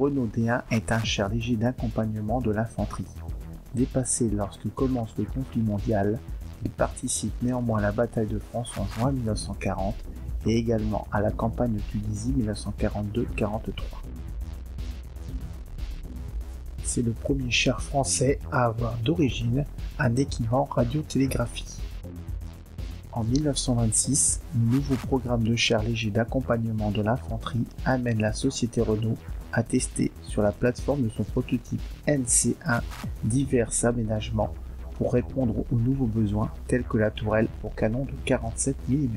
Renault D1 est un char léger d'accompagnement de l'infanterie. Dépassé lorsque commence le conflit mondial, il participe néanmoins à la bataille de France en juin 1940 et également à la campagne de Tunisie 1942-43. C'est le premier char français à avoir d'origine un équipement radiotélégraphie. En 1926, le nouveau programme de chars légers d'accompagnement de l'infanterie amène la société Renault à tester sur la plateforme de son prototype NC1 divers aménagements pour répondre aux nouveaux besoins tels que la tourelle pour canon de 47 mm.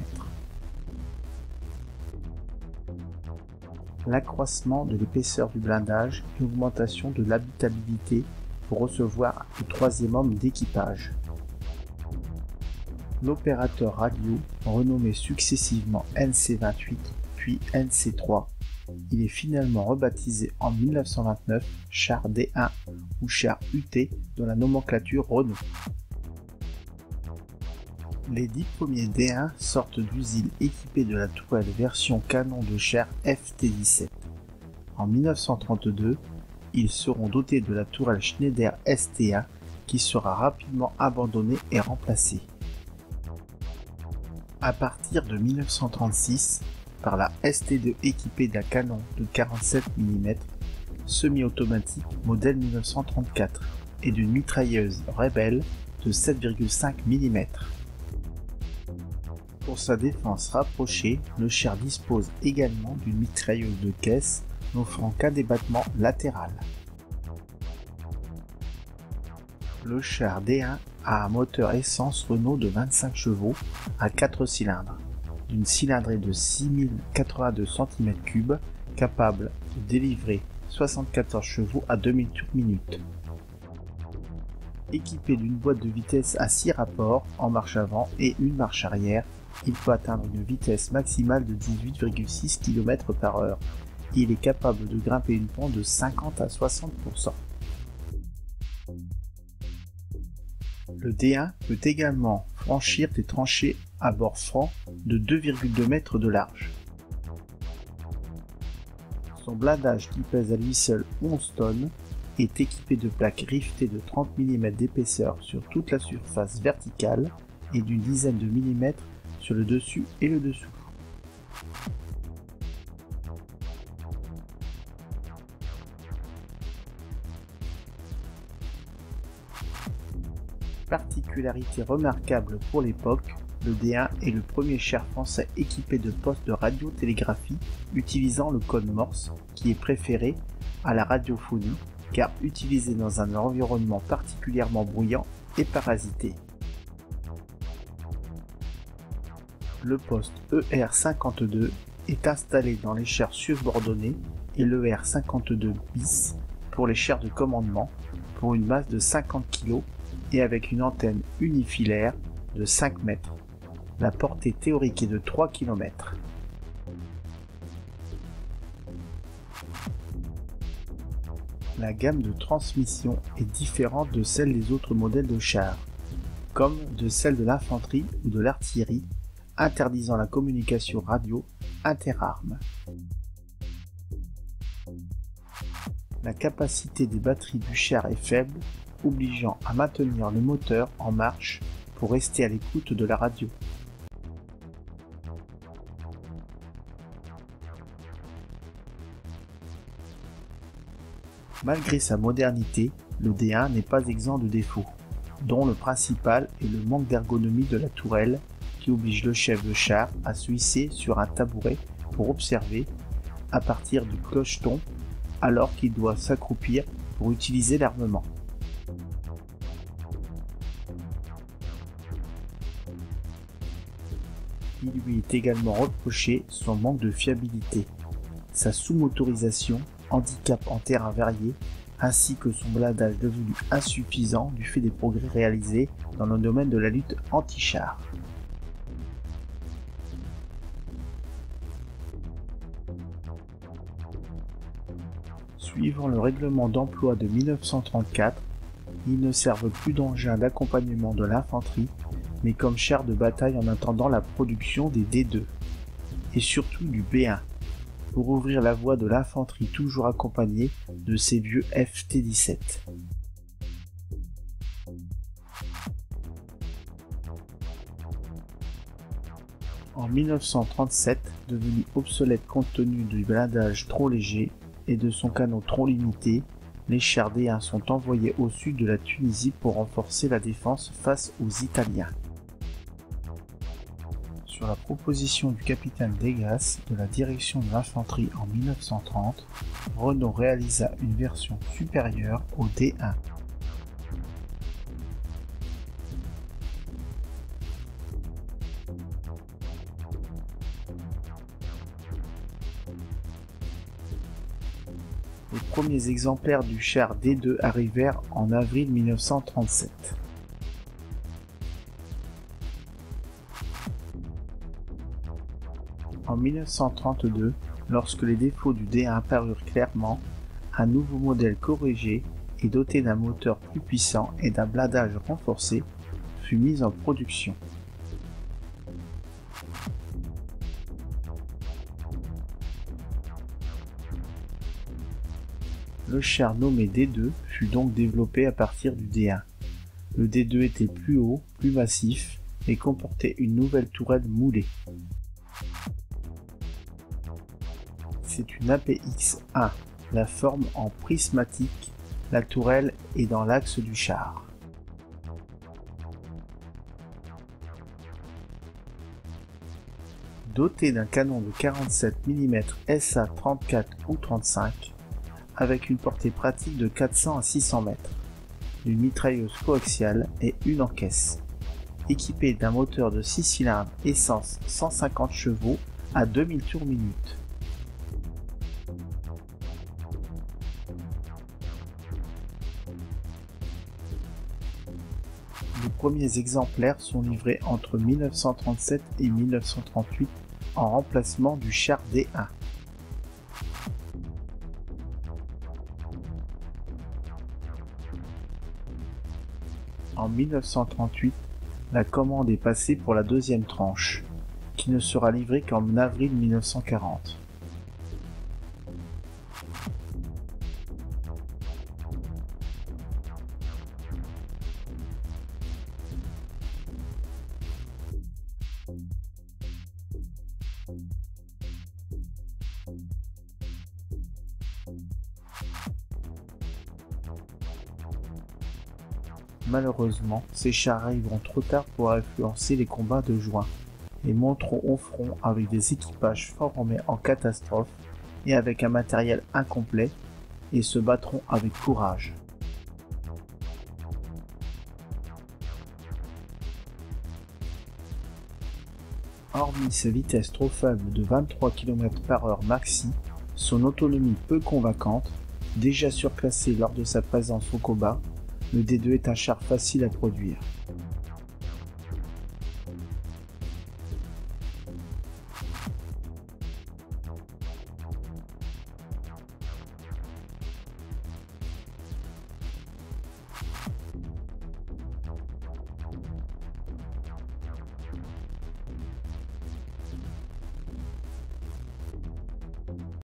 L'accroissement de l'épaisseur du blindage et l'augmentation de l'habitabilité pour recevoir le troisième homme d'équipage. L'opérateur radio, renommé successivement NC28 puis NC3, il est finalement rebaptisé en 1929 char D1 ou char UT dans la nomenclature Renault. Les 10 premiers D1 sortent d'usine équipés de la tourelle version canon de char FT-17. En 1932, ils seront dotés de la tourelle Schneider ST1 qui sera rapidement abandonnée et remplacée. À partir de 1936, par la ST2 équipée d'un canon de 47 mm semi-automatique modèle 1934 et d'une mitrailleuse Rebelle de 7,5 mm. Pour sa défense rapprochée, le char dispose également d'une mitrailleuse de caisse n'offrant qu'un débattement latéral. Le char D1 a un moteur essence Renault de 25 chevaux à 4 cylindres, d'une cylindrée de 6082 cm3, capable de délivrer 74 chevaux à 2000 tours minute. Équipé d'une boîte de vitesse à 6 rapports en marche avant et une marche arrière, il peut atteindre une vitesse maximale de 18,6 km/h. Il est capable de grimper une pente de 50 à 60%. Le D1 peut également franchir des tranchées à bord franc de 2,2 mètres de large. Son blindage, qui pèse à lui seul 11 tonnes, est équipé de plaques rivetées de 30 mm d'épaisseur sur toute la surface verticale et d'une dizaine de millimètres sur le dessus et le dessous. Particularité remarquable pour l'époque, le D1 est le premier char français équipé de postes de radiotélégraphie utilisant le code Morse qui est préféré à la radiophonie car utilisé dans un environnement particulièrement bruyant et parasité. Le poste ER52 est installé dans les chars subordonnés et le ER52 bis pour les chars de commandement pour une masse de 50 kg et avec une antenne unifilaire de 5 mètres. La portée théorique est de 3 km. La gamme de transmission est différente de celle des autres modèles de chars, comme de celle de l'infanterie ou de l'artillerie, interdisant la communication radio interarmes. La capacité des batteries du char est faible, obligeant à maintenir le moteur en marche pour rester à l'écoute de la radio. Malgré sa modernité, le D1 n'est pas exempt de défauts, dont le principal est le manque d'ergonomie de la tourelle qui oblige le chef de char à se hisser sur un tabouret pour observer à partir du clocheton alors qu'il doit s'accroupir pour utiliser l'armement. Il lui est également reproché son manque de fiabilité, sa sous-motorisation, handicap en terrain varié, ainsi que son blindage devenu insuffisant du fait des progrès réalisés dans le domaine de la lutte anti-char. Suivant le règlement d'emploi de 1934, ils ne servent plus d'engin d'accompagnement de l'infanterie, mais comme char de bataille en attendant la production des D2, et surtout du B1. pour ouvrir la voie de l'infanterie toujours accompagnée de ces vieux FT-17. En 1937, devenu obsolète compte tenu du blindage trop léger et de son canon trop limité, les chars D1 sont envoyés au sud de la Tunisie pour renforcer la défense face aux Italiens. Sur la proposition du capitaine Degas de la direction de l'infanterie en 1930, Renault réalisa une version supérieure au D1. Les premiers exemplaires du char D2 arrivèrent en avril 1937. En 1932, lorsque les défauts du D1 apparurent clairement, un nouveau modèle corrigé et doté d'un moteur plus puissant et d'un blindage renforcé fut mis en production. Le char nommé D2 fut donc développé à partir du D1. Le D2 était plus haut, plus massif et comportait une nouvelle tourelle moulée. C'est une APX-1, la forme en prismatique, la tourelle est dans l'axe du char. Doté d'un canon de 47 mm SA 34 ou 35, avec une portée pratique de 400 à 600 mètres, une mitrailleuse coaxiale et une en caisse, équipée d'un moteur de 6 cylindres essence 150 chevaux à 2000 tours minute. Les premiers exemplaires sont livrés entre 1937 et 1938 en remplacement du char D1. En 1938, la commande est passée pour la deuxième tranche, qui ne sera livrée qu'en avril 1940. Malheureusement, ces chars arriveront trop tard pour influencer les combats de juin et monteront au front avec des équipages formés en catastrophe et avec un matériel incomplet et se battront avec courage. Hormis sa vitesse trop faible de 23 km/h maxi, son autonomie peu convaincante, déjà surclassée lors de sa présence au combat, le D2 est un char facile à produire.